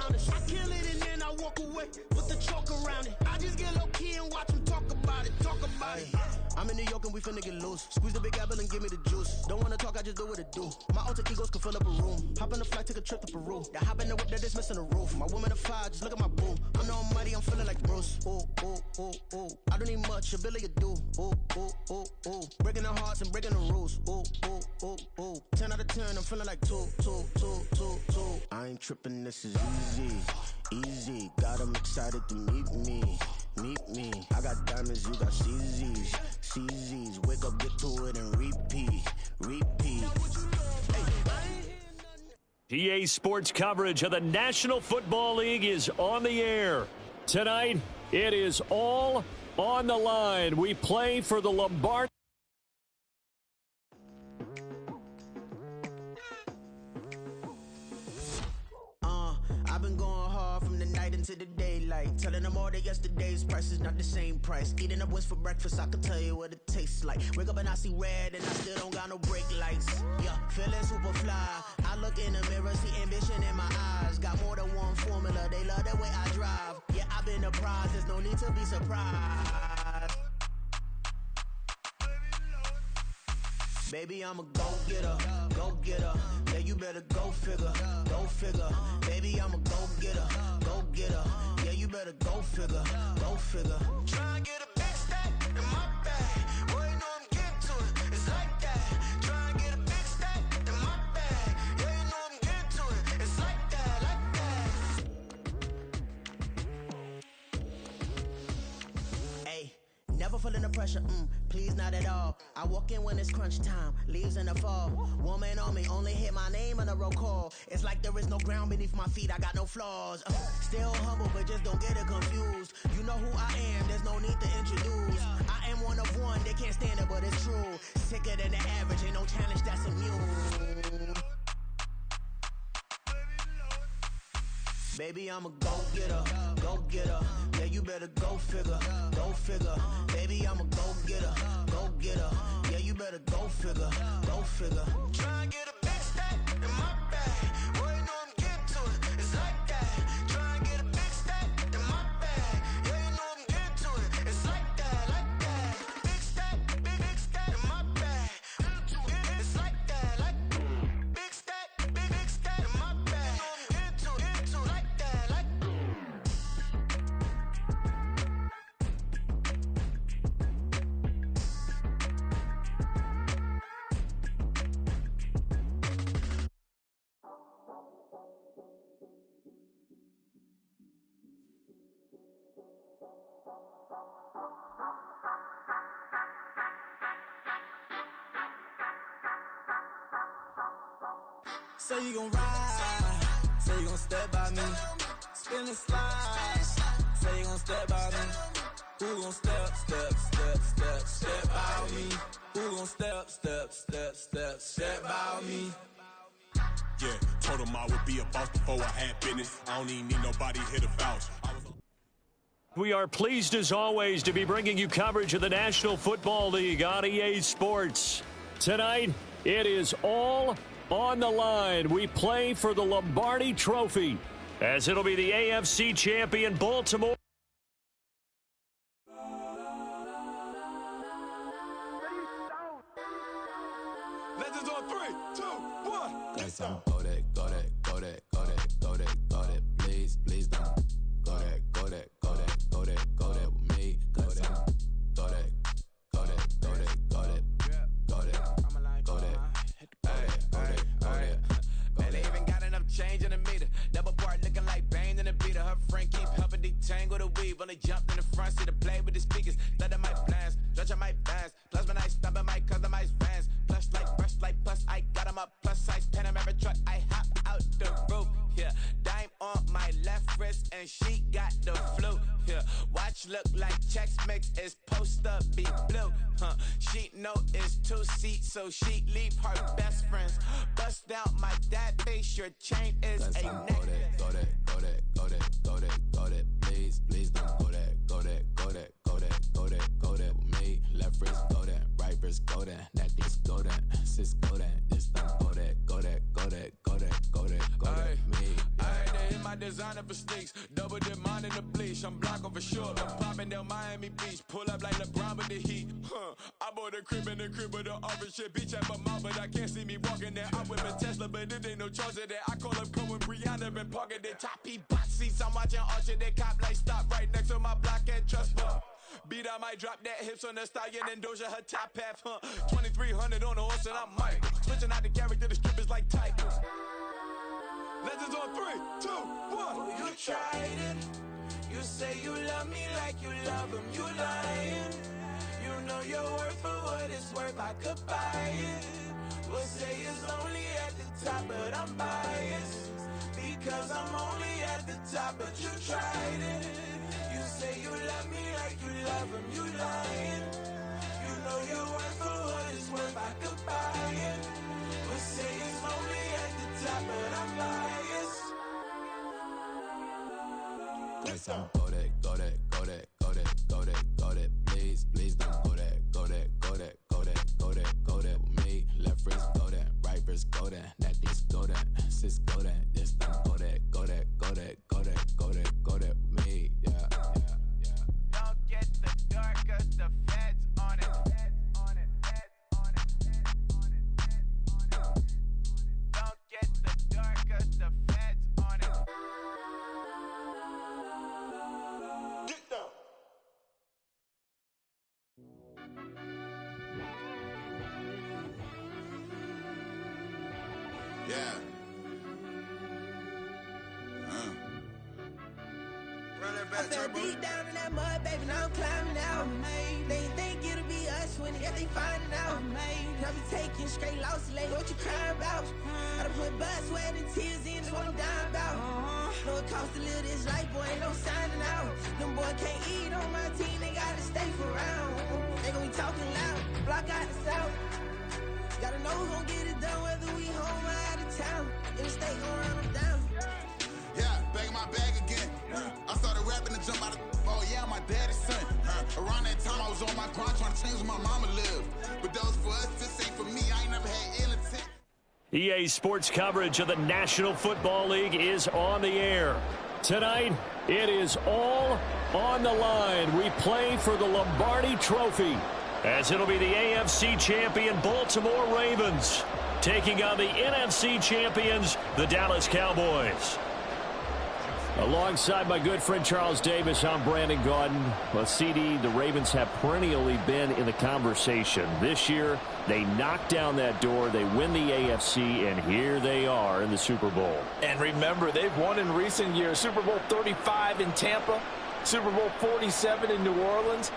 honest. I kill it and then I walk away with the chalk around it. I just get low key and watch them talk about it. I'm in New York and we finna get loose. Squeeze the big apple and give me the juice. Don't wanna talk, I just do what it do. My alter egos can fill up a room. Hop on the flight, take a trip to Peru. The hop in the whip that is missing the roof. My woman a fire, just look at my boo. I know I'm mighty, I'm feeling like Bruce. Ooh, ooh, ooh, ooh. I don't need much, ability to do. Ooh, ooh, ooh, ooh. Breaking the hearts and breaking the rules. Ooh, ooh, ooh, ooh. 10 out of 10, I'm feeling like 2. I ain't tripping, this is easy. Got 'em excited to meet me. I got diamonds, you got CZs. Wake up, get to it, and repeat. PA Sports coverage of the National Football League is on the air. Tonight, it is all on the line. We play for the Lombardi. I've been going hard from the night into the daylight. Telling them all that yesterday's price is not the same price. Eating up what's for breakfast, I can tell you what it tastes like. Wake up and I see red and I still don't got no brake lights. Yeah, feeling super fly. I look in the mirror, see ambition in my eyes. Got more than one formula, they love the way I drive. Yeah, I've been a prize, there's no need to be surprised. Baby, I'm a go-getter. Yeah, you better go figure. Baby, I'm a go-getter. Yeah, you better go figure. Try and get a big stack in my bag. Boy, you know I'm getting to it. It's like that. Try and get a big stack in my bag. Yeah, you know I'm getting to it. It's like that. Hey, never feeling the pressure. Please, not at all. I walk in when it's crunch time, leaves in the fall. Woman on me, only hit my name on a roll call. It's like there is no ground beneath my feet, I got no flaws. Still humble, but just don't get it confused. You know who I am, there's no need to introduce. I am one of one, they can't stand it, but it's true. Sicker than the average, ain't no challenge that's immune. Baby, I'm a go-getter. Yeah, you better go figure. Baby, I'm a go-getter. Yeah, you better go figure. Try and get a big stack in my bag. Boy, you know I'm getting to it. It's like that. Try and get a big stack in my bag. Yeah, you know I'm getting to it. It's like that. Big stack in my bag. It's like that. Big stack in my bag. You know I'm getting to it. Like that. Say you gon' ride, say you gon' step by me, spin and slide, say you gon' step by me, who gon' step by me, who gon' step by me. Yeah, told him I would be a boss before I had business. I don't even need nobody here to vouch. We are pleased as always to be bringing you coverage of the National Football League on EA Sports. Tonight, it is all on the line. We play for the Lombardi Trophy, as it'll be the AFC champion Baltimore. Legends on 3, 2, 1. Guess I'm go that, please don't go that with me. Guess I'm go that, Man, they even got enough change in the meter. Double part looking like Bane in the beater. Her friend keep helping detangle the weave. Only jumped in the front seat to play with the speakers. Let might blast, judge I might dance. Plus when I stumble, might customize vans. Plus like brush like plus I got 'em up. Plus size Panamera truck, I hop out the roof. Yeah, dime on my left wrist and she got the flu. Yeah, watch look like checks mix is post up be blue. She know it's 2 seats, so she leave her best friends. Bust out my dad face, your chain is a necklace. Go that, please don't go that with me. Left wrist go that, right wrist go that, necklace go that, sis go that, just don't go that with me. They hit my got designer for sneaks. Double dip mine in the bleach. I'm blocking for sure. I'm popping down Miami Beach. Pull up like LeBron with the heat. I bought a crib in the crib with the office shit. Beach at my mouth, but I can't see me walking there. I'm with a Tesla, but it ain't no charge of that. I call up Cohen, Brianna, been parking their top box seats. I'm watching Archer, they cop like stop right next to my block and trust me. Beat, I might drop that hips on the stallion and Doja her top half, 2300 on the horse and I'm Mike. Switching out the character, the strippers like Tigers. Legends on 3, 2, 1. You tried it. You say you love me like you love him. You lying. You know your worth for what it's worth. I could buy it. We'll say it's only at the top, but I'm biased because I'm only at the top. But you tried it. You say you love me like you love him. You lying. You know your worth for what it's worth. I could buy it. We'll say it's only at the top, but I'm biased. Yes, I'm go that, go that, go that, go that, go that, go that. Please, please don't go that, go that, go that, go that, go that, go that. With me, left wrist go that, right wrist go that, necklace go that, sis go that, this don't go that, go that, go that, go that, go that, go that. With me, yeah, yeah, yeah. Don't get the dark 'cause the feds on it. Don't get the dark 'cause the feds on it. Get down. Yeah. Run that back, Turbo. Deep down in that mud, baby, now I'm climbing out. They think it'll be us when they finding out. I be taking straight losses lately. What you crying about? I done put blood, sweat, and tears in. That's what I'm dying about. Know it costs to live this life, boy, ain't no signing out. Them boy can't eat on my team, they gotta stay for round. They gon' be talking loud, block out the south. Gotta know who's gon' get it done, whether we home or out of town. In the state, gon' run them down. Yeah, back in my bag again. I started rapping to jump out of. Oh yeah, my daddy's son. Around that time, I was on my grind trying to change where my mama lived. But that was for us, this ain't for me. I ain't never had ill intent. EA Sports coverage of the National Football League is on the air. Tonight, it is all on the line. We play for the Lombardi Trophy, as it'll be the AFC champion Baltimore Ravens taking on the NFC champions, the Dallas Cowboys. Alongside my good friend Charles Davis, I'm Brandon Gaudin. Well, CD, the Ravens have perennially been in the conversation. This year, they knock down that door, they win the AFC, and here they are in the Super Bowl. And remember, they've won in recent years. Super Bowl 35 in Tampa, Super Bowl 47 in New Orleans.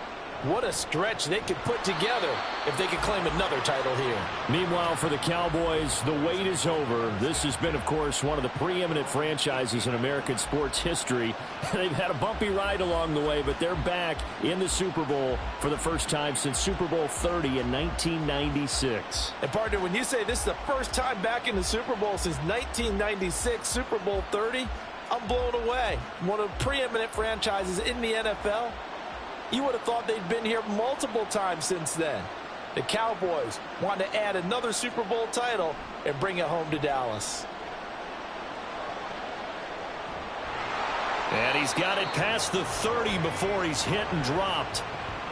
What a stretch they could put together if they could claim another title here. Meanwhile, for the Cowboys, the wait is over. This has been, of course, one of the preeminent franchises in American sports history. They've had a bumpy ride along the way, but they're back in the Super Bowl for the first time since Super Bowl 30 in 1996. And, partner, when you say this is the first time back in the Super Bowl since 1996, Super Bowl 30, I'm blown away. One of the preeminent franchises in the NFL. You would have thought they'd been here multiple times since then. The Cowboys want to add another Super Bowl title and bring it home to Dallas. And he's got it past the 30 before he's hit and dropped.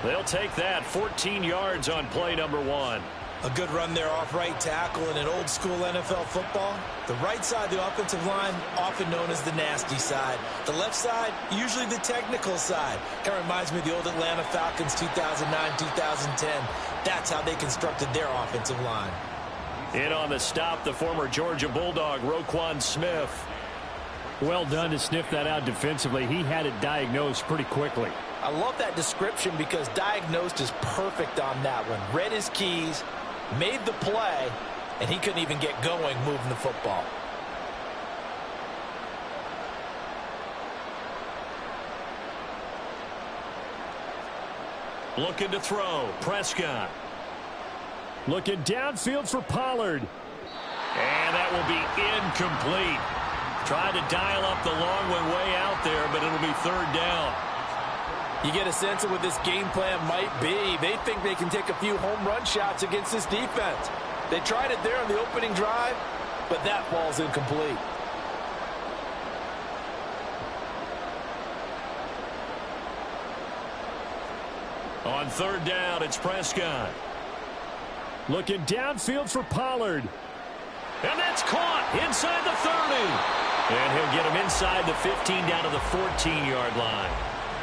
They'll take that. 14 yards on play number 1. A good run there off right tackle in an old-school NFL football. The right side of the offensive line, often known as the nasty side. The left side, usually the technical side. Kind of reminds me of the old Atlanta Falcons 2009, 2010. That's how they constructed their offensive line. In on the stop, the former Georgia Bulldog, Roquan Smith. Well done to sniff that out defensively. He had it diagnosed pretty quickly. I love that description because diagnosed is perfect on that one. Read his keys, made the play, and he couldn't even get going moving the football. Looking to throw, Prescott. Looking downfield for Pollard. And that will be incomplete. Tried to dial up the long one way out there, but it'll be third down. You get a sense of what this game plan might be. They think they can take a few home run shots against this defense. They tried it there on the opening drive, but that ball's incomplete. On third down, it's Prescott. Looking downfield for Pollard. And that's caught inside the 30. And he'll get him inside the 15 down to the 14-yard line.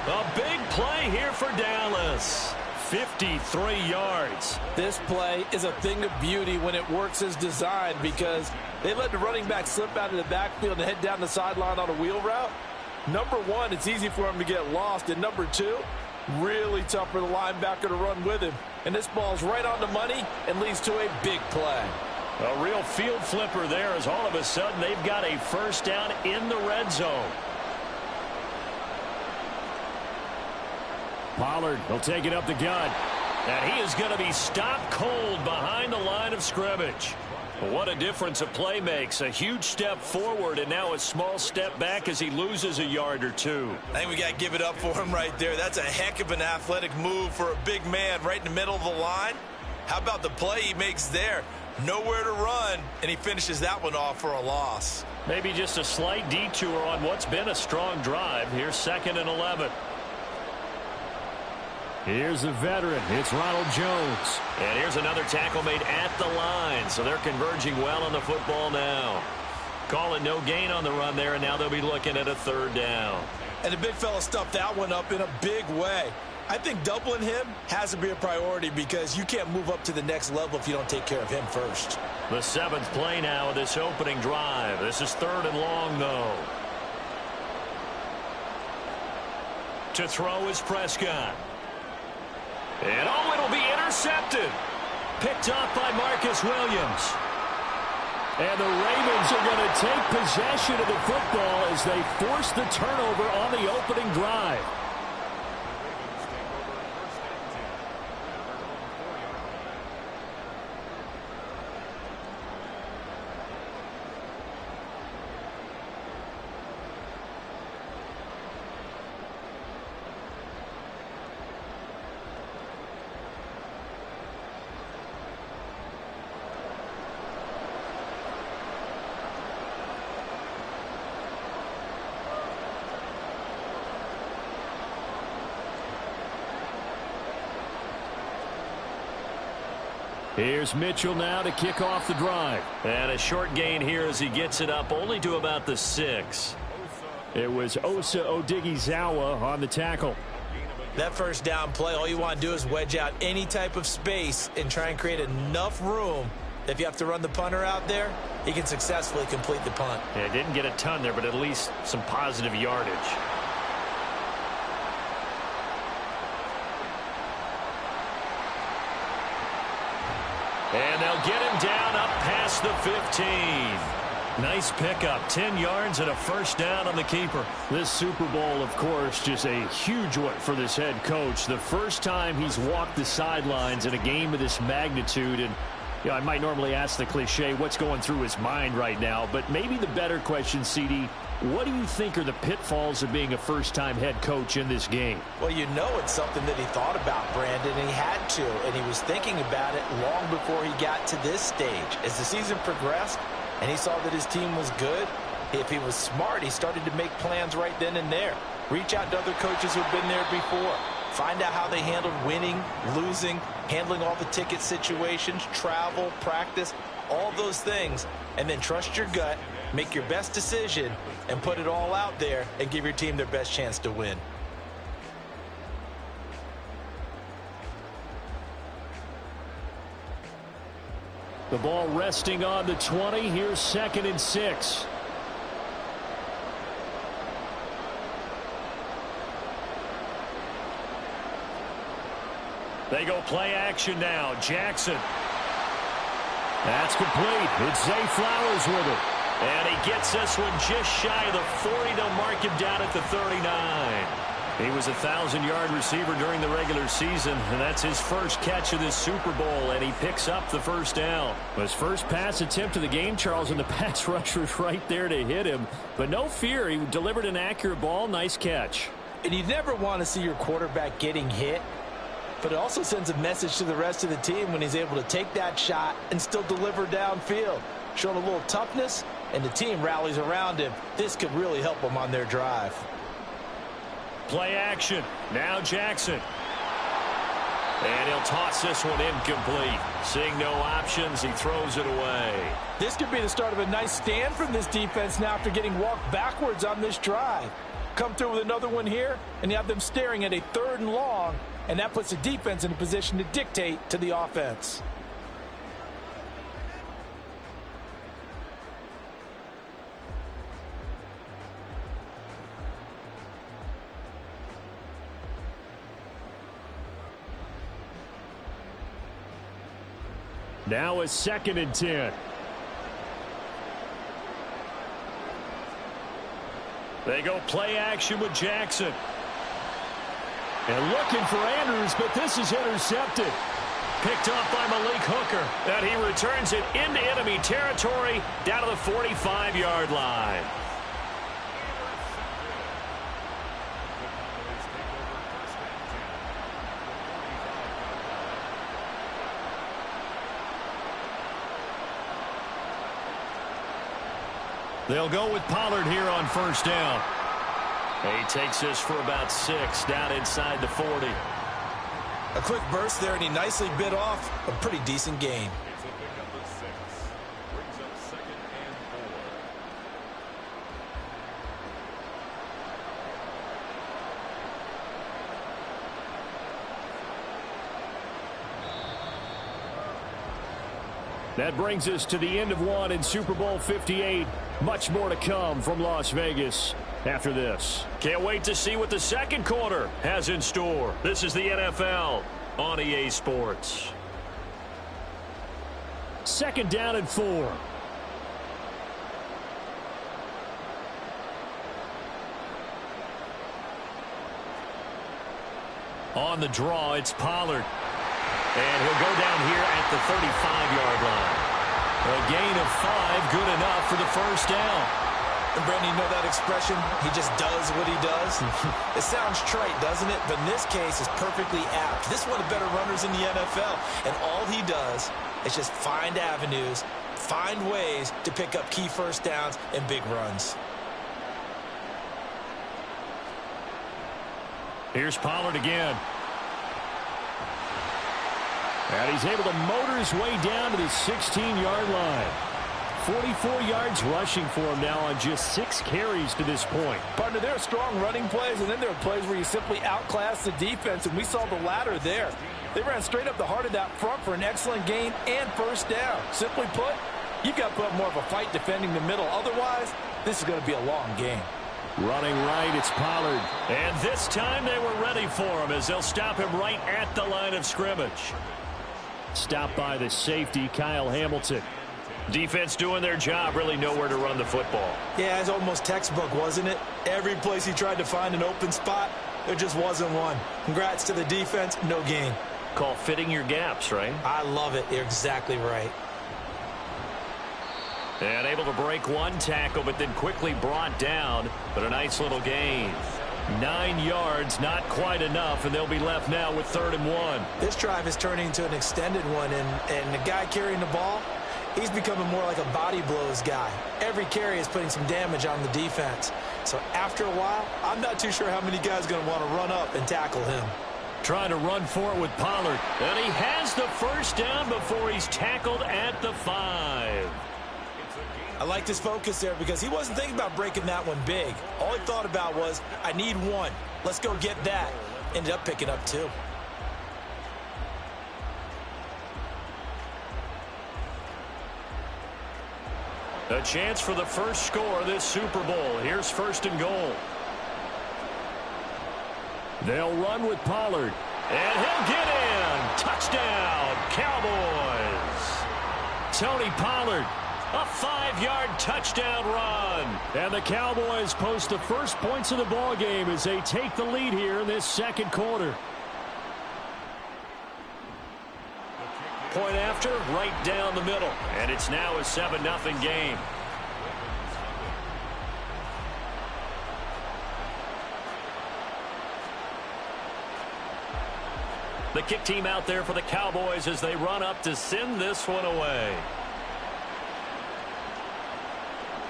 A big play here for Dallas. 53 yards. This play is a thing of beauty when it works as designed because they let the running back slip out of the backfield and head down the sideline on a wheel route. Number one, it's easy for him to get lost. And number two, really tough for the linebacker to run with him. And this ball's right on the money and leads to a big play. A real field flipper there as all of a sudden they've got a first down in the red zone. Pollard will take it up the gut. And he is going to be stopped cold behind the line of scrimmage. What a difference a play makes. A huge step forward and now a small step back as he loses a yard or two. I think we got to give it up for him right there. That's a heck of an athletic move for a big man right in the middle of the line. How about the play he makes there? Nowhere to run, and he finishes that one off for a loss. Maybe just a slight detour on what's been a strong drive. Here's 2nd and 11. Here's a veteran. It's Ronald Jones. And here's another tackle made at the line. So they're converging well on the football now. Calling no gain on the run there, and now they'll be looking at a third down. And the big fella stuffed that one up in a big way. I think doubling him has to be a priority because you can't move up to the next level if you don't take care of him first. The 7th play now of this opening drive. This is 3rd and long, though. To throw is Prescott. And oh, it'll be intercepted. Picked off by Marcus Williams. And the Ravens are going to take possession of the football as they force the turnover on the opening drive. Here's Mitchell now to kick off the drive. And a short gain here as he gets it up only to about the 6. It was Osa Odighizuwa on the tackle. That first down play, all you want to do is wedge out any type of space and try and create enough room. If you have to run the punter out there, he can successfully complete the punt. Yeah, didn't get a ton there, but at least some positive yardage. And they'll get him down up past the 15. Nice pickup, 10 yards and a first down on the keeper. This Super Bowl, of course, just a huge one for this head coach. The first time he's walked the sidelines in a game of this magnitude. And you know, I might normally ask the cliche, what's going through his mind right now? But maybe the better question, CD, what do you think are the pitfalls of being a first-time head coach in this game? Well, you know it's something that he thought about, Brandon, and he had to. And he was thinking about it long before he got to this stage. As the season progressed and he saw that his team was good, if he was smart, he started to make plans right then and there. Reach out to other coaches who've been there before. Find out how they handled winning, losing, handling all the ticket situations, travel, practice, all those things. And then trust your gut, make your best decision, and put it all out there and give your team their best chance to win. The ball resting on the 20. Here's 2nd and 6. They go play action now. Jackson. That's complete. It's Zay Flowers with it. And he gets this one just shy of the 40. They'll mark him down at the 39. He was a 1,000-yard receiver during the regular season, and that's his first catch of this Super Bowl, and he picks up the first down. His first pass attempt of the game, Charles, and the pass rusher's right there to hit him. But no fear, he delivered an accurate ball. Nice catch. And you never want to see your quarterback getting hit, but it also sends a message to the rest of the team when he's able to take that shot and still deliver downfield. Showing a little toughness, and the team rallies around him. This could really help them on their drive. Play action. Now Jackson. And he'll toss this one incomplete. Seeing no options, he throws it away. This could be the start of a nice stand from this defense now after getting walked backwards on this drive. Come through with another one here, and you have them staring at a 3rd and long, and that puts the defense in a position to dictate to the offense. Now it's 2nd and 10. They go play action with Jackson. And looking for Andrews, but this is intercepted. Picked off by Malik Hooker. And he returns it into enemy territory down to the 45-yard line. They'll go with Pollard here on 1st down. He takes this for about 6 down inside the 40. A quick burst there, and he nicely bit off a pretty decent gain. It's a pickup of 6. Brings up 2nd and 4. That brings us to the end of one in Super Bowl 58. Much more to come from Las Vegas after this. Can't wait to see what the second quarter has in store. This is the NFL on EA Sports. 2nd down and 4. On the draw, it's Pollard. And he'll go down here at the 35-yard line. A gain of 5, good enough for the 1st down. And Brandon, you know that expression? He just does what he does. It sounds trite, doesn't it? But in this case, it's perfectly apt. This is one of the better runners in the NFL. And all he does is just find avenues, find ways to pick up key 1st downs and big runs. Here's Pollard again. And he's able to motor his way down to the 16-yard line. 44 yards rushing for him now on just 6 carries to this point. Partner, there are strong running plays, and then there are plays where you simply outclass the defense, and we saw the latter there. They ran straight up the heart of that front for an excellent gain and 1st down. Simply put, you've got to put up more of a fight defending the middle. Otherwise, this is going to be a long game. Running right, it's Pollard. And this time they were ready for him as they'll stop him right at the line of scrimmage. Stopped by the safety, Kyle Hamilton. Defense doing their job, really nowhere to run the football. Yeah, it's almost textbook, wasn't it? Every place he tried to find an open spot, there just wasn't one. Congrats to the defense, no gain. Call fitting your gaps, right? I love it. You're exactly right. And able to break one tackle, but then quickly brought down, but a nice little gain. 9 yards, not quite enough, and they'll be left now with 3rd and 1. This drive is turning into an extended one, and the guy carrying the ball, he's becoming more like a body blows guy. Every carry is putting some damage on the defense. So after a while, I'm not too sure how many guys are going to want to run up and tackle him. Trying to run for it with Pollard. And he has the 1st down before he's tackled at the 5. I like his focus there because he wasn't thinking about breaking that one big. All he thought about was, I need 1. Let's go get that. Ended up picking up 2. A chance for the first score of this Super Bowl. Here's 1st and goal. They'll run with Pollard. And he'll get in. Touchdown, Cowboys. Tony Pollard. A 5-yard touchdown run. And the Cowboys post the first points of the ball game as they take the lead here in this second quarter. Point after, right down the middle. And it's now a 7-0 game. The kick team out there for the Cowboys as they run up to send this one away.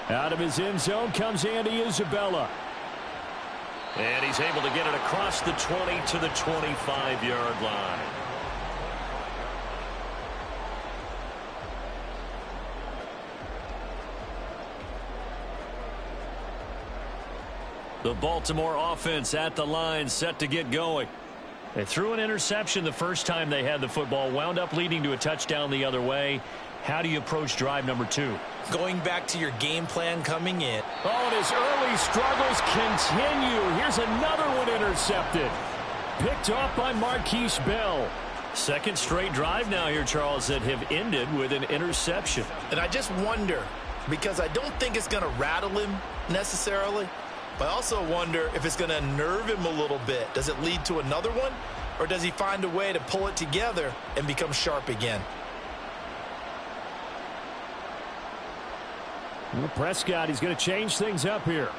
Out of his end zone comes Andy Isabella. And he's able to get it across the 20 to the 25-yard line. The Baltimore offense at the line, set to get going. They threw an interception the first time they had the football, wound up leading to a touchdown the other way. How do you approach drive number 2? Going back to your game plan coming in. Oh, and his early struggles continue. Here's another one intercepted. Picked off by Marquise Bell. Second straight drive now here, Charles, that have ended with an interception. And I just wonder, because I don't think it's going to rattle him necessarily, but I also wonder if it's going to nerve him a little bit. Does it lead to another one, or does he find a way to pull it together and become sharp again? Well, Prescott, he's going to change things up here.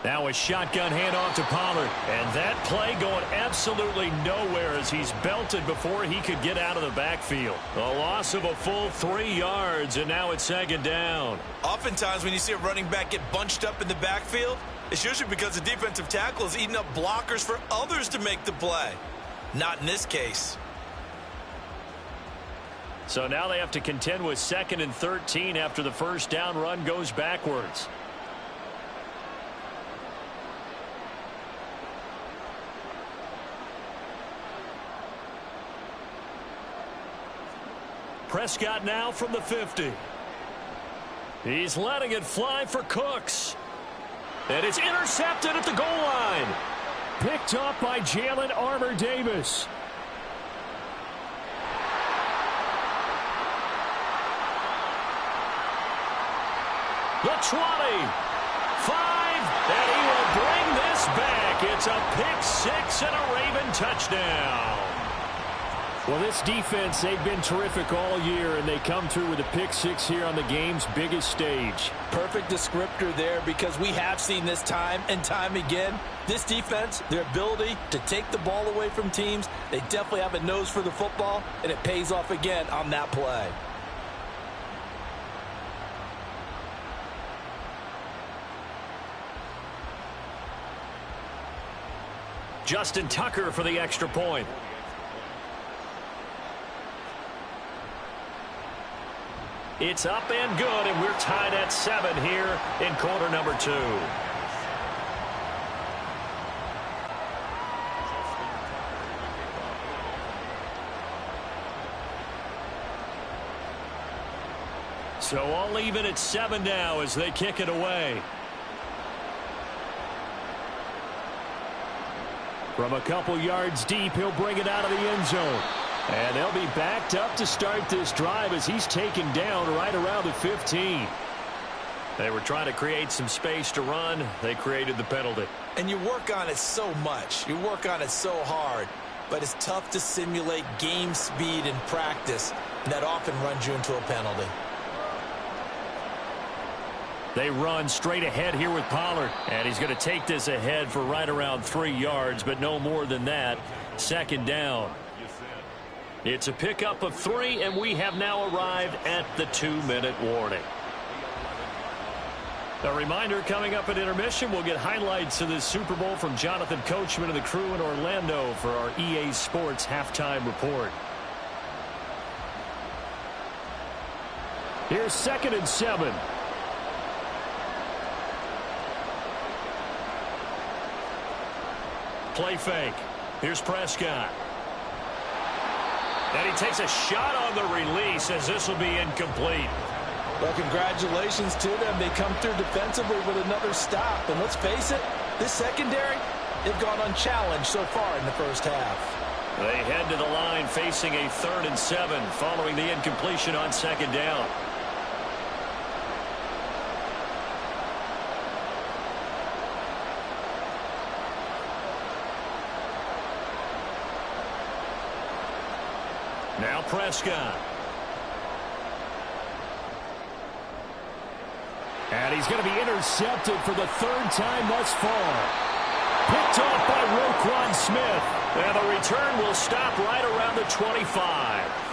Now a shotgun handoff to Pollard. And that play going absolutely nowhere as he's belted before he could get out of the backfield. A loss of a full 3 yards, and now it's second down. Oftentimes when you see a running back get bunched up in the backfield, it's usually because the defensive tackle is eating up blockers for others to make the play. Not in this case. So now they have to contend with 2nd and 13 after the first down run goes backwards. Prescott now from the 50. He's letting it fly for Cooks. And it's intercepted at the goal line. Picked up by Jalen Armour-Davis. The 20. 5. And he will bring this back. It's a pick 6 and a Raven touchdown. Well, this defense, they've been terrific all year, and they come through with a pick 6 here on the game's biggest stage. Perfect descriptor there, because we have seen this time and time again. This defense, their ability to take the ball away from teams, they definitely have a nose for the football, and it pays off again on that play. Justin Tucker for the extra point. It's up and good, and we're tied at 7 here in quarter number 2. So all even at 7 now as they kick it away. From a couple yards deep, he'll bring it out of the end zone. And they'll be backed up to start this drive as he's taken down right around the 15. They were trying to create some space to run. They created the penalty. And you work on it so much. You work on it so hard. But it's tough to simulate game speed in practice. And that often runs you into a penalty. They run straight ahead here with Pollard. And he's going to take this ahead for right around 3 yards, but no more than that. Second down. It's a pickup of 3, and we have now arrived at the 2-minute warning. A reminder, coming up at intermission, we'll get highlights of this Super Bowl from Jonathan Coachman and the crew in Orlando for our EA Sports halftime report. Here's 2nd and 7. Play fake. Here's Prescott. And he takes a shot on the release as this will be incomplete. Well, congratulations to them. They come through defensively with another stop. And let's face it, this secondary, they've gone unchallenged so far in the first half. They head to the line facing a 3rd and 7 following the incompletion on 2nd down. Now Prescott. And he's going to be intercepted for the 3rd time thus far. Picked off by Roquan Smith. And the return will stop right around the 25.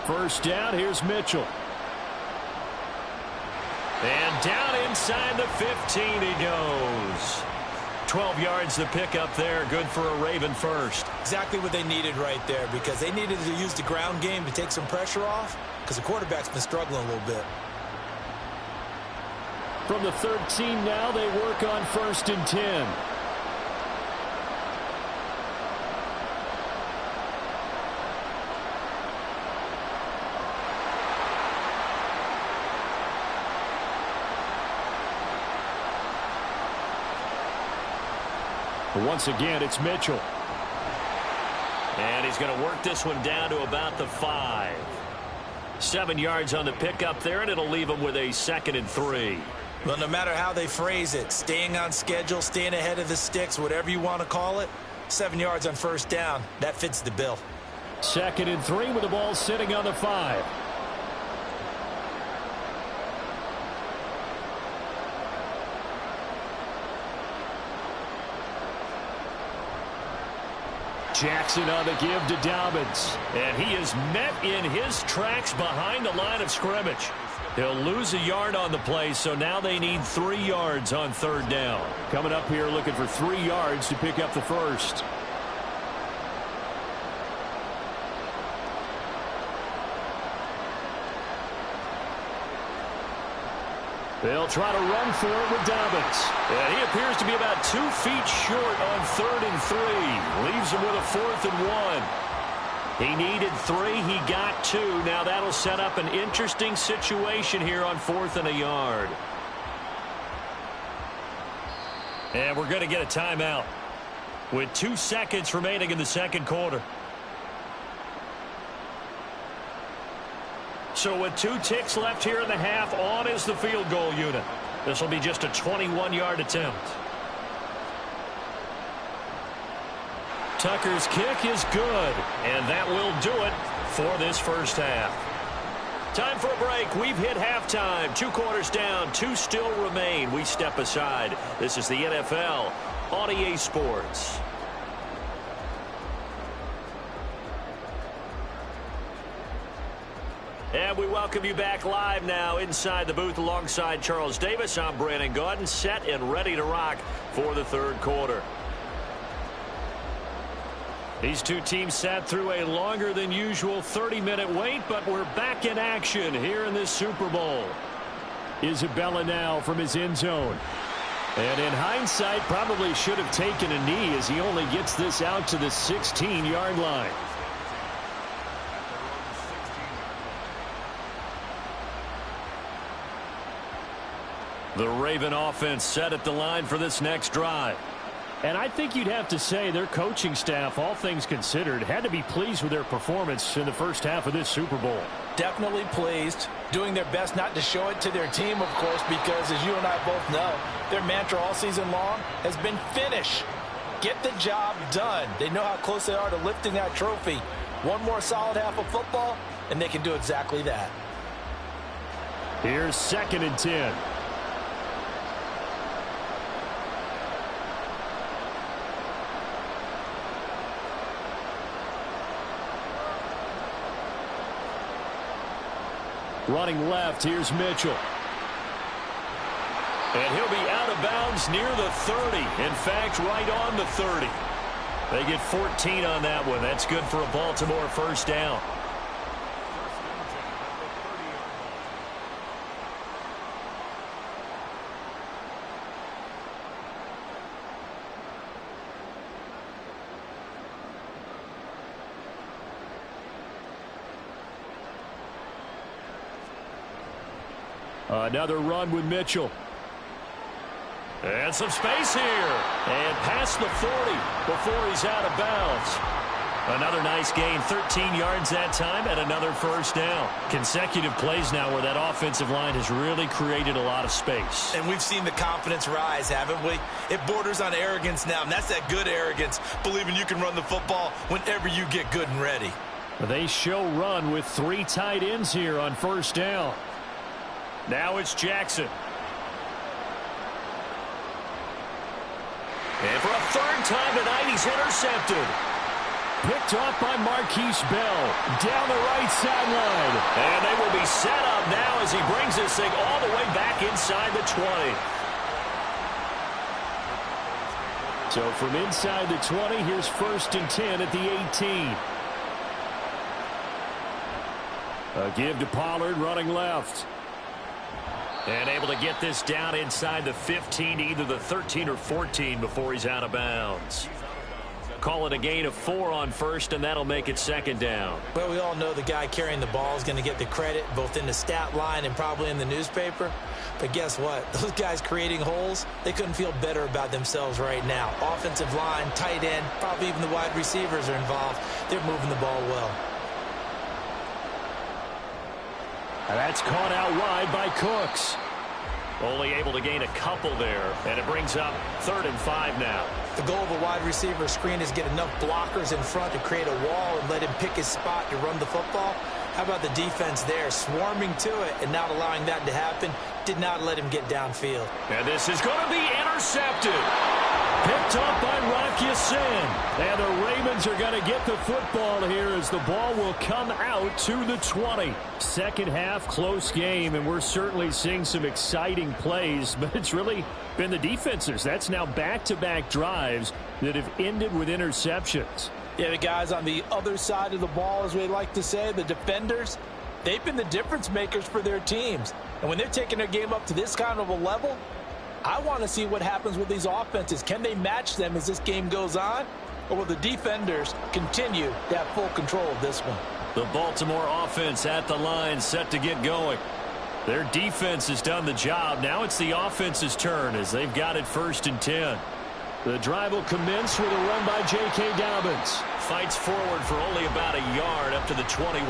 First down, here's Mitchell. And down inside the 15 he goes. 12 yards to pick up there. Good for a Raven first. Exactly what they needed right there, because they needed to use the ground game to take some pressure off, because the quarterback's been struggling a little bit. From the 13 now, they work on 1st and 10. Once again, it's Mitchell. And he's going to work this one down to about the 5. 7 yards on the pickup there, and it'll leave him with a 2nd and 3. Well, no matter how they phrase it, staying on schedule, staying ahead of the sticks, whatever you want to call it, 7 yards on 1st down, that fits the bill. 2nd and 3 with the ball sitting on the 5. Jackson on the give to Dobbins. And he is met in his tracks behind the line of scrimmage. He'll lose a yard on the play, so now they need 3 yards on 3rd down. Coming up here looking for 3 yards to pick up the first. They'll try to run for it with Dobbins. And he appears to be about 2 feet short on 3rd and 3. Leaves him with a 4th and 1. He needed 3. He got 2. Now that'll set up an interesting situation here on 4th and a yard. And we're going to get a timeout with 2 seconds remaining in the 2nd quarter. So with 2 ticks left here in the half, on is the field goal unit. This will be just a 21-yard attempt. Tucker's kick is good, and that will do it for this first half. Time for a break. We've hit halftime. 2 quarters down, 2 still remain. We step aside. This is the NFL on EA Sports. And we welcome you back live now inside the booth alongside Charles Davis. I'm Brandon Gaudin, set and ready to rock for the 3rd quarter. These 2 teams sat through a longer than usual 30-minute wait, but we're back in action here in this Super Bowl. Isabella now from his end zone. And in hindsight, probably should have taken a knee as he only gets this out to the 16-yard line. The Raven offense set at the line for this next drive. And I think you'd have to say their coaching staff, all things considered, had to be pleased with their performance in the first half of this Super Bowl. Definitely pleased, doing their best not to show it to their team, of course, because as you and I both know, their mantra all season long has been finish. Get the job done. They know how close they are to lifting that trophy. One more solid half of football, and they can do exactly that. Here's 2nd and 10. Running left, here's Mitchell. And he'll be out of bounds near the 30. In fact, right on the 30. They get 14 on that one. That's good for a Baltimore first down. Another run with Mitchell. And some space here. And past the 40 before he's out of bounds. Another nice gain, 13 yards that time, and another first down. Consecutive plays now where that offensive line has really created a lot of space. And we've seen the confidence rise, haven't we? It borders on arrogance now, and that's that good arrogance, believing you can run the football whenever you get good and ready. They show run with 3 tight ends here on first down. Now it's Jackson. And for a 3rd time tonight, he's intercepted. picked off by Marquise Bell down the right sideline. And they will be set up now as he brings this thing all the way back inside the 20. So from inside the 20, here's 1st and 10 at the 18. A give to Pollard running left. And able to get this down inside the 15 to either the 13 or 14 before he's out of bounds. Call it a gain of 4 on 1st, and that'll make it 2nd down. Well, we all know the guy carrying the ball is going to get the credit both in the stat line and probably in the newspaper. But guess what? Those guys creating holes, they couldn't feel better about themselves right now. Offensive line, tight end, probably even the wide receivers are involved. They're moving the ball well. And that's caught out wide by Cooks. Only able to gain a couple there, and it brings up 3rd and 5 now. The goal of a wide receiver screen is get enough blockers in front to create a wall and let him pick his spot to run the football. How about the defense there, swarming to it and not allowing that to happen? Did not let him get downfield. And this is going to be intercepted. Picked up by Rock Ya-Sin. And the Ravens are going to get the football here as the ball will come out to the 20. Second half, close game, and we're certainly seeing some exciting plays, but it's really been the defenses. That's now back-to-back drives that have ended with interceptions. Yeah, the guys on the other side of the ball, as we like to say, the defenders, they've been the difference makers for their teams. And when they're taking their game up to this kind of a level, I want to see what happens with these offenses. Can they match them as this game goes on? Or will the defenders continue to have full control of this one? The Baltimore offense at the line, set to get going. Their defense has done the job. Now it's the offense's turn as they've got it 1st and 10. The drive will commence with a run by J.K. Dobbins. Fights forward for only about a yard up to the 21.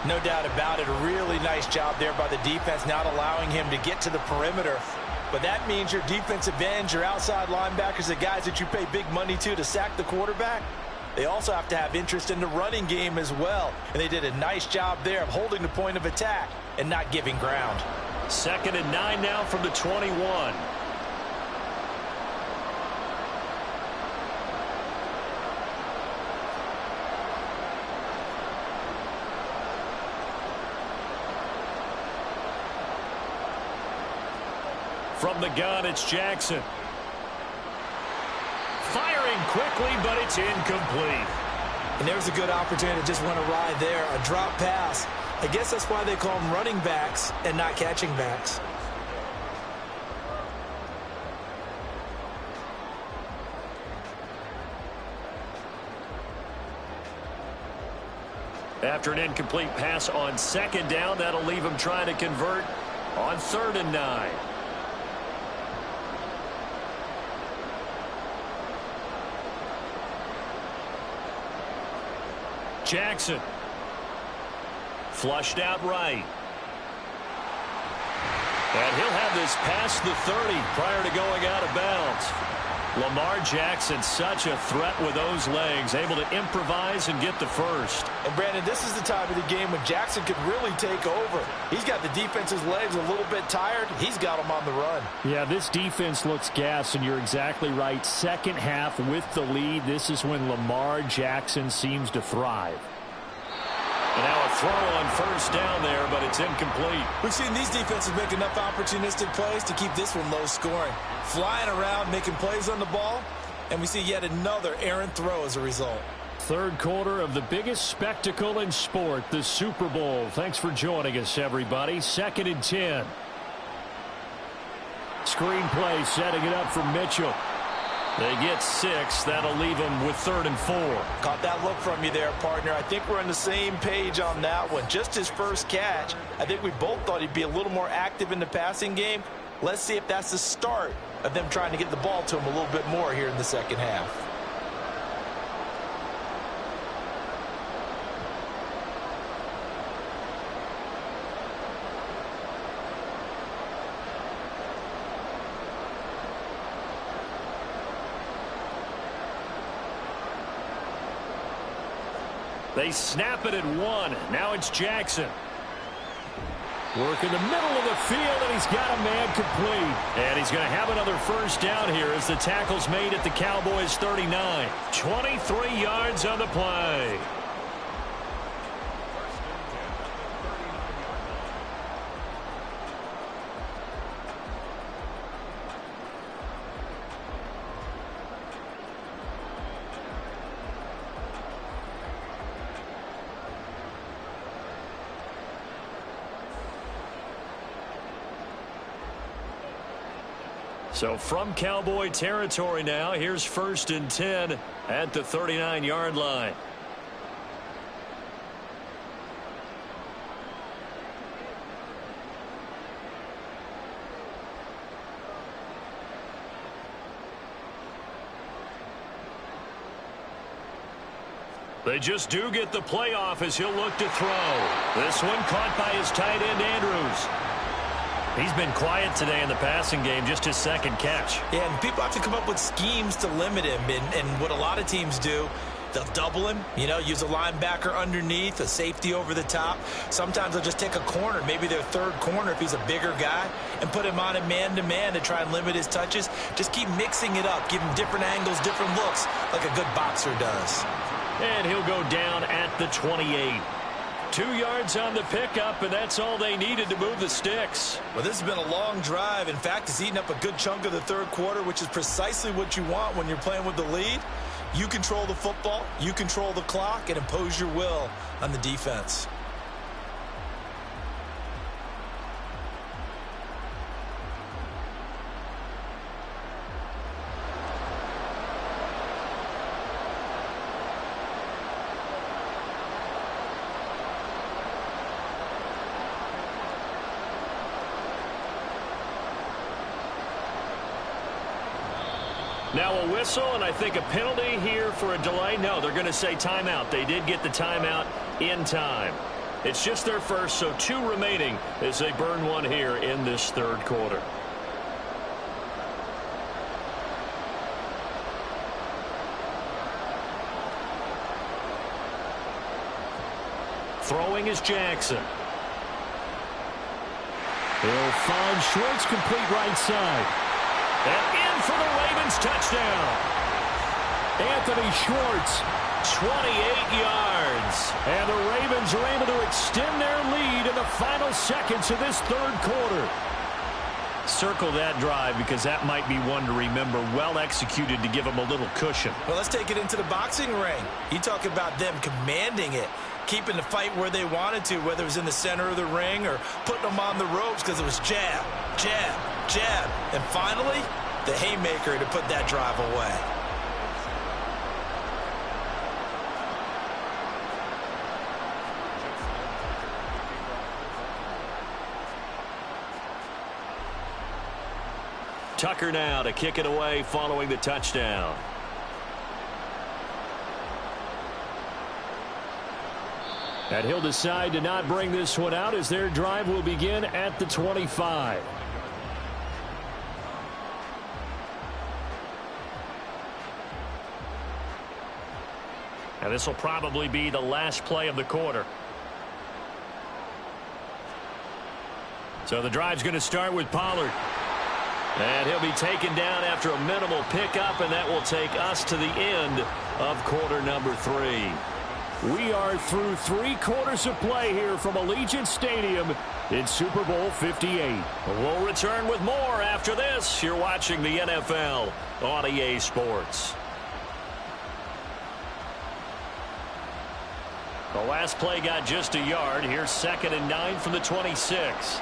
No doubt about it. A really nice job there by the defense, not allowing him to get to the perimeter. But that means your defensive ends, your outside linebackers, the guys that you pay big money to sack the quarterback, they also have to have interest in the running game as well. And they did a nice job there of holding the point of attack and not giving ground. 2nd and 9 now from the 21. From the gun, it's Jackson. Firing quickly, but it's incomplete. And there's a good opportunity that just went awry there. A drop pass. I guess that's why they call them running backs and not catching backs. After an incomplete pass on 2nd down, that'll leave him trying to convert on 3rd and 9. Jackson. Flushed out right. And he'll have this past the 30 prior to going out of bounds. Lamar Jackson, such a threat with those legs, able to improvise and get the first. And Brandon, this is the time of the game when Jackson could really take over. He's got the defense's legs a little bit tired. He's got them on the run. Yeah, this defense looks gassed, and you're exactly right. Second half with the lead, this is when Lamar Jackson seems to thrive. And now a throw on 1st down there, but it's incomplete. We've seen these defenses make enough opportunistic plays to keep this one low scoring. Flying around, making plays on the ball, and we see yet another errant throw as a result. Third quarter of the biggest spectacle in sport, the Super Bowl. Thanks for joining us, everybody. 2nd and 10. Screen play, setting it up for Mitchell. They get 6. That'll leave them with 3rd and 4. Caught that look from you there, partner. I think we're on the same page on that one. Just his first catch. I think we both thought he'd be a little more active in the passing game. Let's see if that's the start of them trying to get the ball to him a little bit more here in the second half. They snap it at 1. Now it's Jackson. Work in the middle of the field, and he's got a man complete. And he's going to have another first down here as the tackle's made at the Cowboys' 39. 23 yards on the play. So from Cowboy territory now, here's 1st and 10 at the 39-yard line. They just do get the playoff as he'll look to throw. This one caught by his tight end, Andrews. He's been quiet today in the passing game, just his second catch. Yeah, and people have to come up with schemes to limit him. And what a lot of teams do, they'll double him, use a linebacker underneath, a safety over the top. Sometimes they'll just take a corner, maybe their third corner if he's a bigger guy, and put him on a man-to-man to try and limit his touches. Just keep mixing it up, give him different angles, different looks, like a good boxer does. And he'll go down at the 28. 2 yards on the pickup, and that's all they needed to move the sticks. Well, this has been a long drive. In fact, it's eaten up a good chunk of the third quarter, which is precisely what you want when you're playing with the lead. You control the football, you control the clock, and impose your will on the defense. Now a whistle, and I think a penalty here for a delay. No, they're going to say timeout. They did get the timeout in time. It's just their first, so 2 remaining as they burn one here in this third quarter. Throwing is Jackson. He'll find Schwartz, complete right side. And in for the Ravens touchdown. Anthony Schwartz, 28 yards. And the Ravens are able to extend their lead in the final seconds of this third quarter. Circle that drive because that might be one to remember. Well executed to give them a little cushion. Well, let's take it into the boxing ring. You talk about them commanding it, keeping the fight where they wanted to, whether it was in the center of the ring or putting them on the ropes because it was jab, jab, jab. And finally, the haymaker to put that drive away. Tucker now to kick it away following the touchdown. And he'll decide to not bring this one out as their drive will begin at the 25. And this will probably be the last play of the quarter. So the drive's going to start with Pollard. And he'll be taken down after a minimal pickup, and that will take us to the end of quarter number 3. We are through 3 quarters of play here from Allegiant Stadium in Super Bowl 58. We'll return with more after this. You're watching the NFL on EA Sports. The last play got just a yard. Here's 2nd and 9 from the 26.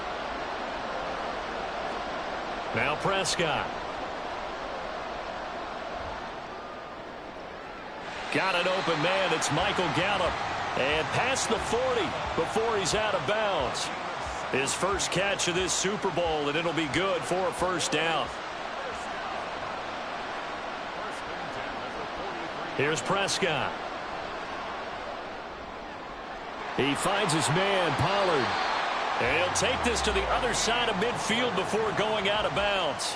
Now Prescott. Got an open man. It's Michael Gallup. And past the 40 before he's out of bounds. His first catch of this Super Bowl, and it'll be good for a first down. Here's Prescott. He finds his man, Pollard. And he'll take this to the other side of midfield before going out of bounds.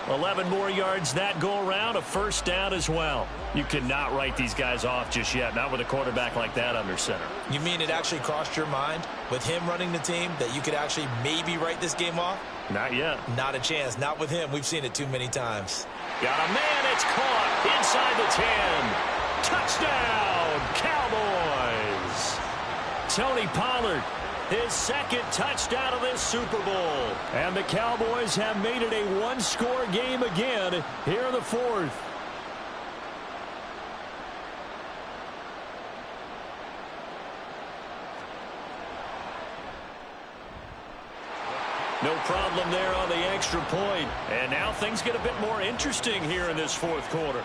11 more yards that go around, a first down as well. You cannot write these guys off just yet, not with a quarterback like that under center. You mean it actually crossed your mind with him running the team that you could actually maybe write this game off? Not yet. Not a chance. Not with him. We've seen it too many times. Got a man. It's caught inside the 10. Touchdown, Cowboys. Tony Pollard, his second touchdown of this Super Bowl. And the Cowboys have made it a one-score game again here in the fourth. No problem there on the extra point. And now things get a bit more interesting here in this fourth quarter.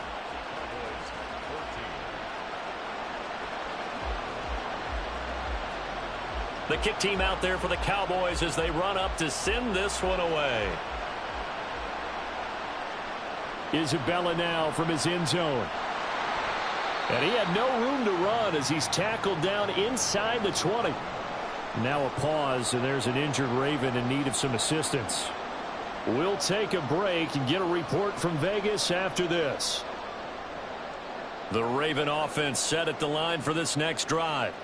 The kick team out there for the Cowboys as they run up to send this one away. Isabella now from his end zone. And he had no room to run as he's tackled down inside the 20. Now a pause, and there's an injured Raven in need of some assistance. We'll take a break and get a report from Vegas after this. The Raven offense set at the line for this next drive.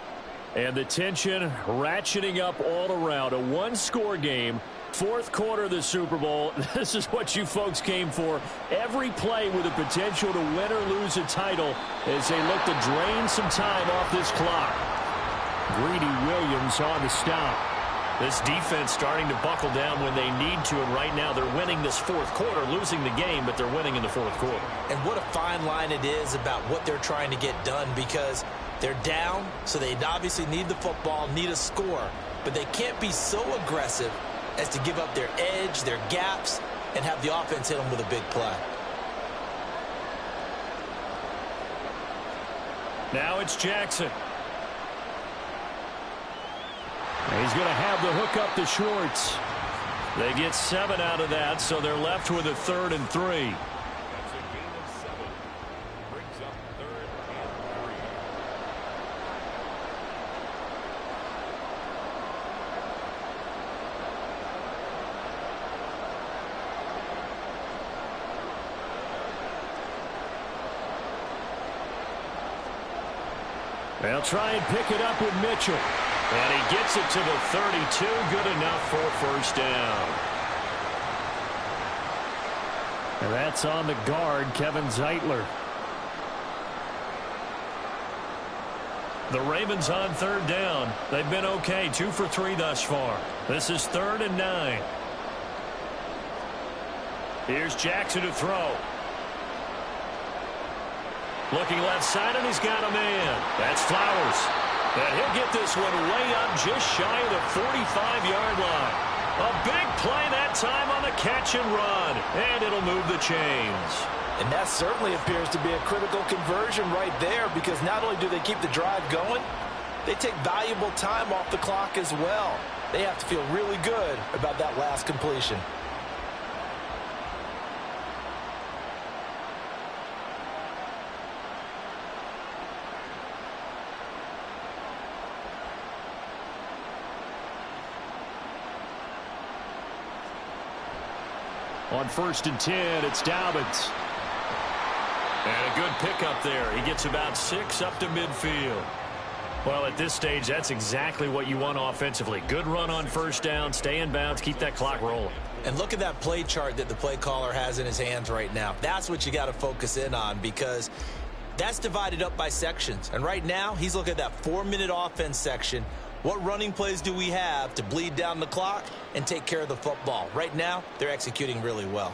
And the tension ratcheting up all around. A one-score game, fourth quarter of the Super Bowl. This is what you folks came for. Every play with the potential to win or lose a title as they look to drain some time off this clock. Greedy Williams on the stop. This defense starting to buckle down when they need to, and right now they're winning this fourth quarter, losing the game, but they're winning in the fourth quarter. And what a fine line it is about what they're trying to get done, because they're down, so they obviously need the football, need a score, but they can't be so aggressive as to give up their edge, their gaps, and have the offense hit them with a big play. Now it's Jackson. He's going to have the hook up to Schwartz. They get 7 out of that, so they're left with a 3rd and 3. That's a gain of 7. Brings up 3rd and 3. They'll try and pick it up with Mitchell. And he gets it to the 32. Good enough for a first down. And that's on the guard, Kevin Zeitler. The Ravens on 3rd down. They've been okay, 2 for 3 thus far. This is 3rd and 9. Here's Jackson to throw. Looking left side, and he's got a man. That's Flowers. And he'll get this one way up just shy of the 45-yard line. A big play that time on the catch and run. And it'll move the chains. And that certainly appears to be a critical conversion right there, because not only do they keep the drive going, they take valuable time off the clock as well. They have to feel really good about that last completion. On 1st and 10, it's Dobbins. And a good pickup there. He gets about 6 up to midfield. Well, at this stage, that's exactly what you want offensively. Good run on 1st down, stay in bounds, keep that clock rolling. And look at that play chart that the play caller has in his hands right now. That's what you got to focus in on, because that's divided up by sections. And right now, he's looking at that 4-minute offense section. What running plays do we have to bleed down the clock and take care of the football? Right now, they're executing really well.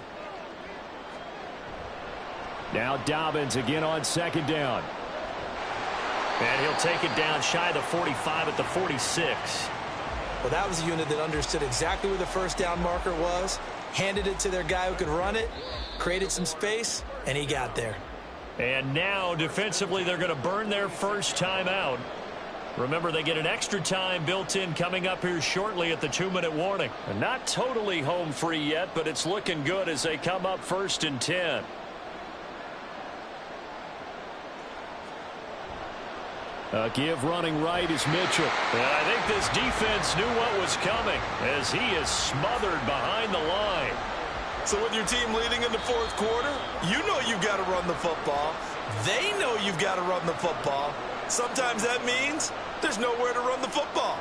Now Dobbins again on 2nd down. And he'll take it down shy of the 45 at the 46. Well, that was a unit that understood exactly where the 1st down marker was, handed it to their guy who could run it, created some space, and he got there. And now defensively they're going to burn their first time out. Remember, they get an extra time built in coming up here shortly at the 2-minute warning. And not totally home free yet, but it's looking good as they come up 1st and 10. A give running right is Mitchell. And I think this defense knew what was coming as he is smothered behind the line. So with your team leading in the fourth quarter, you know you've got to run the football. They know you've got to run the football. Sometimes that means there's nowhere to run the football.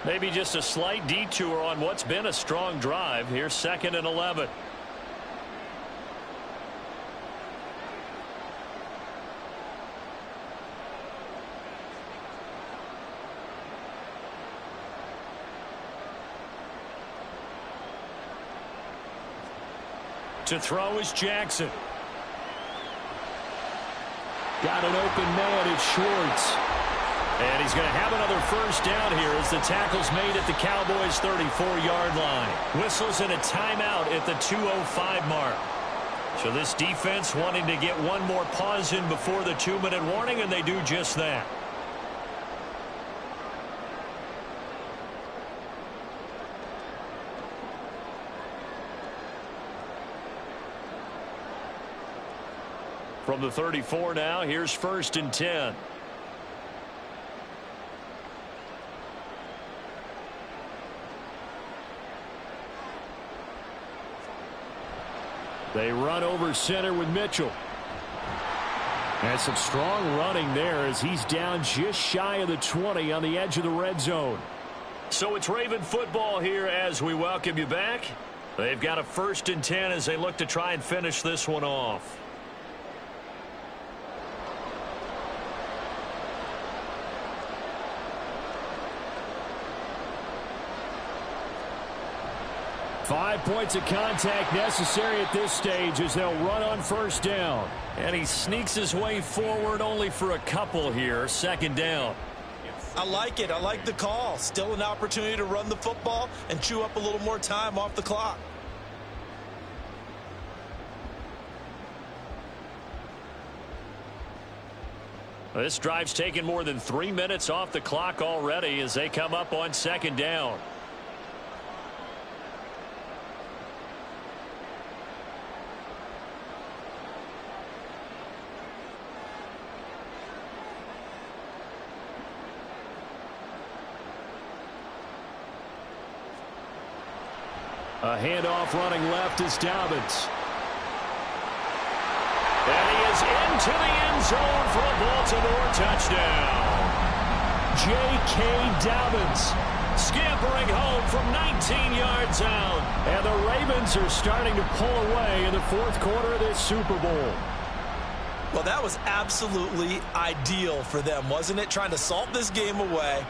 Maybe just a slight detour on what's been a strong drive. Here's 2nd and 11. To throw is Jackson. Got an open man. It's Schwartz. And he's going to have another first down here as the tackle's made at the Cowboys' 34-yard line. Whistles in a timeout at the 2:05 mark. So this defense wanting to get one more pause in before the 2-minute warning, and they do just that. From the 34 now, here's 1st and 10. They run over center with Mitchell. And some strong running there as he's down just shy of the 20 on the edge of the red zone. So it's Raven football here as we welcome you back. They've got a 1st and 10 as they look to try and finish this one off. Five points of contact necessary at this stage as they'll run on 1st down. And he sneaks his way forward only for a couple here. 2nd down. I like it. I like the call. Still an opportunity to run the football and chew up a little more time off the clock. This drive's taken more than 3 minutes off the clock already as they come up on 2nd down. A handoff running left is Dobbins. And he is into the end zone for a Baltimore touchdown. J.K. Dobbins scampering home from 19 yards out. And the Ravens are starting to pull away in the 4th quarter of this Super Bowl. Well, that was absolutely ideal for them, wasn't it? Trying to salt this game away.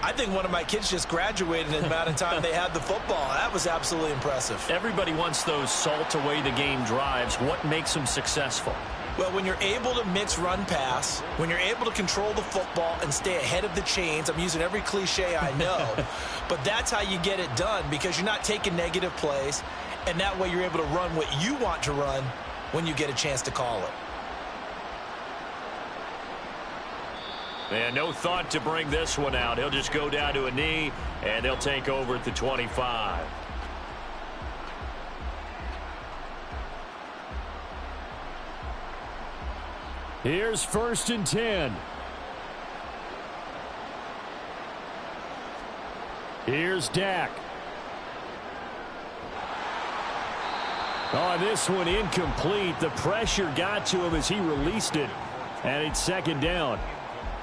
I think one of my kids just graduated in the amount of time they had the football. That was absolutely impressive. Everybody wants those salt away the game drives. What makes them successful? Well, when you're able to mix run-pass, when you're able to control the football and stay ahead of the chains, I'm using every cliche I know, but that's how you get it done because you're not taking negative plays, and that way you're able to run what you want to run when you get a chance to call it. And no thought to bring this one out. He'll just go down to a knee, and they'll take over at the 25. Here's 1st and 10. Here's Dak. Oh, this one incomplete. The pressure got to him as he released it, and it's 2nd down.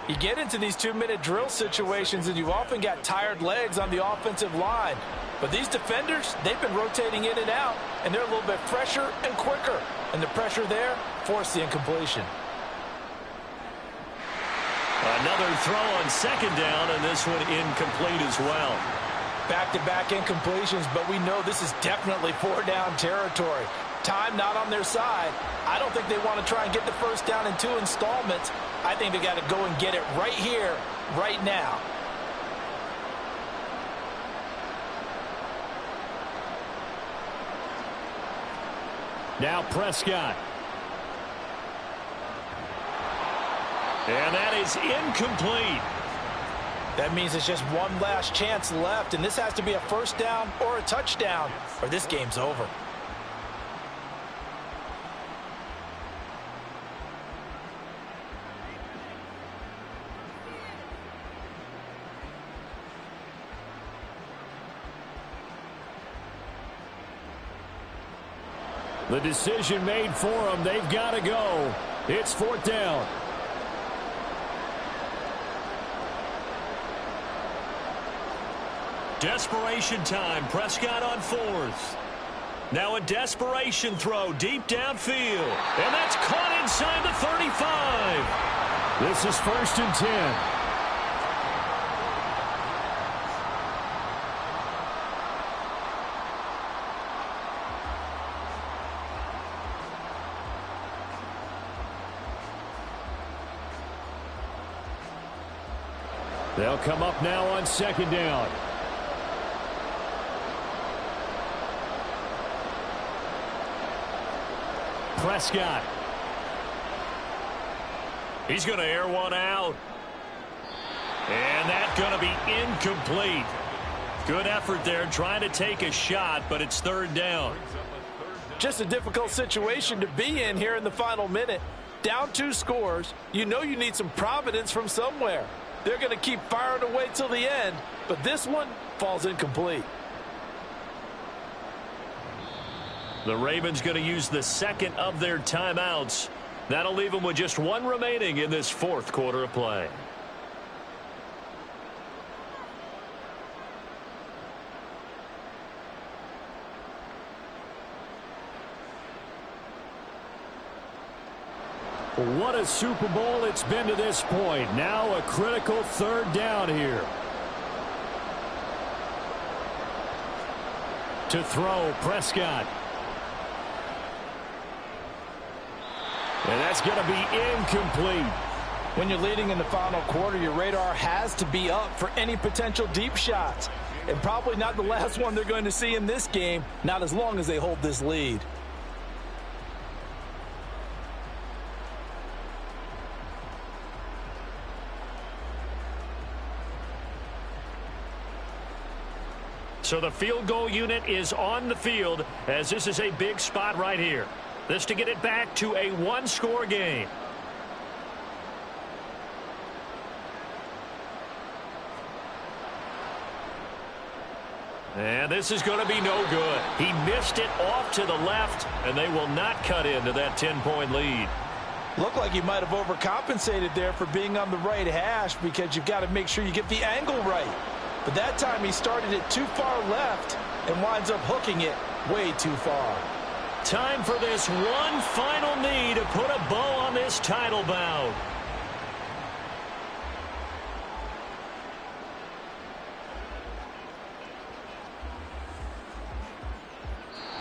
You get into these 2-minute drill situations, and you've often got tired legs on the offensive line. But these defenders, they've been rotating in and out, and they're a little bit fresher and quicker. And the pressure there forced the incompletion. Another throw on 2nd down, and this one incomplete as well. Back-to-back incompletions, but we know this is definitely 4-down territory. Time not on their side. I don't think they want to try and get the 1st down in 2 installments. I think they got to go and get it right here, right now. Now Prescott. And that is incomplete. That means it's just one last chance left, and this has to be a 1st down or a touchdown, or this game's over. The decision made for them. They've got to go. It's 4th down. Desperation time. Prescott on 4th. Now a desperation throw deep downfield. And that's caught inside the 35. This is 1st and 10. They'll come up now on 2nd down. Prescott. He's going to air one out. And that's going to be incomplete. Good effort there trying to take a shot, but it's 3rd down. Just a difficult situation to be in here in the final minute. Down 2 scores. You know you need some providence from somewhere. They're going to keep firing away till the end, but this one falls incomplete. The Ravens going to use the 2nd of their timeouts. That'll leave them with just 1 remaining in this 4th quarter of play. What a Super Bowl it's been to this point. Now a critical 3rd down here. To throw, Prescott. And that's going to be incomplete. When you're leading in the final quarter, your radar has to be up for any potential deep shots. And probably not the last one they're going to see in this game, not as long as they hold this lead. So the field goal unit is on the field as this is a big spot right here. This to get it back to a 1-score game. And this is going to be no good. He missed it off to the left, and they will not cut into that 10-point lead. Looked like he might have overcompensated there for being on the right hash because you've got to make sure you get the angle right. But that time he started it too far left and winds up hooking it way too far. Time for this one final knee to put a bow on this title bout.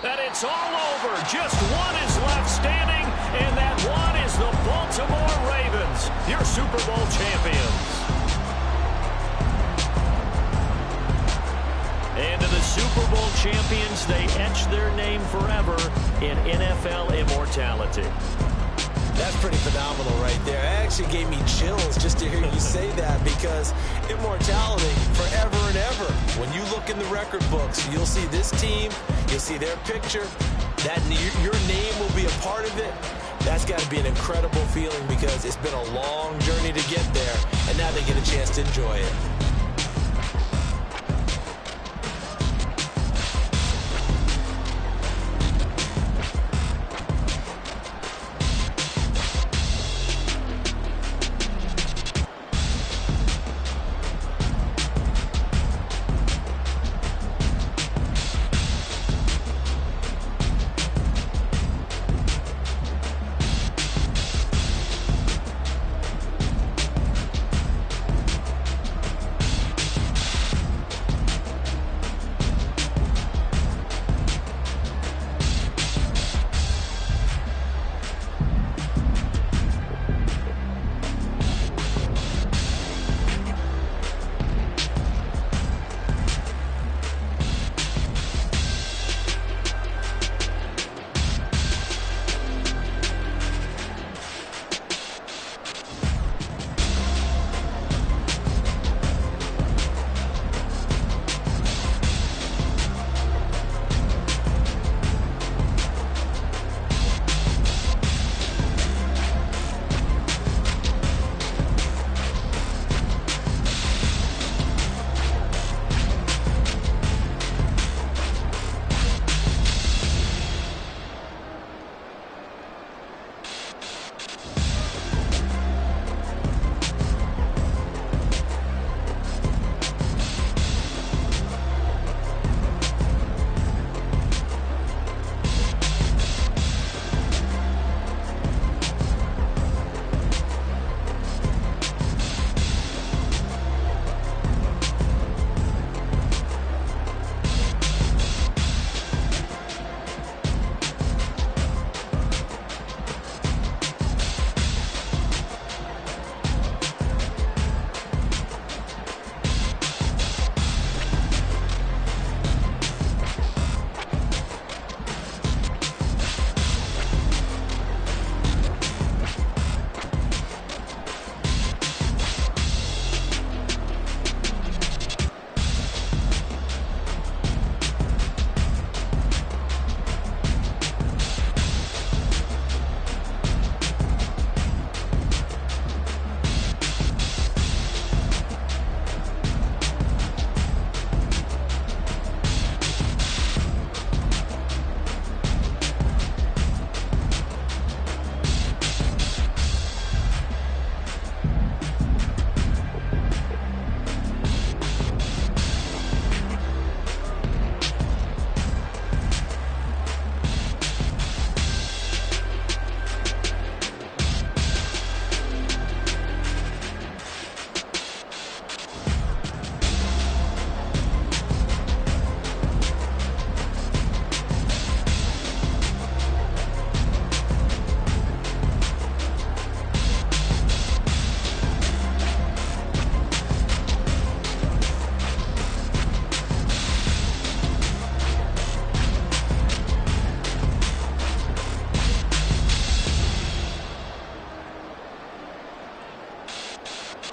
And it's all over. Just one is left standing, and that one is the Baltimore Ravens, your Super Bowl champions. And to the Super Bowl champions, they etch their name forever in NFL immortality. That's pretty phenomenal right there. It actually gave me chills just to hear you say that because immortality forever and ever. When you look in the record books, you'll see this team, you'll see their picture, that your name will be a part of it. That's got to be an incredible feeling because it's been a long journey to get there, and now they get a chance to enjoy it.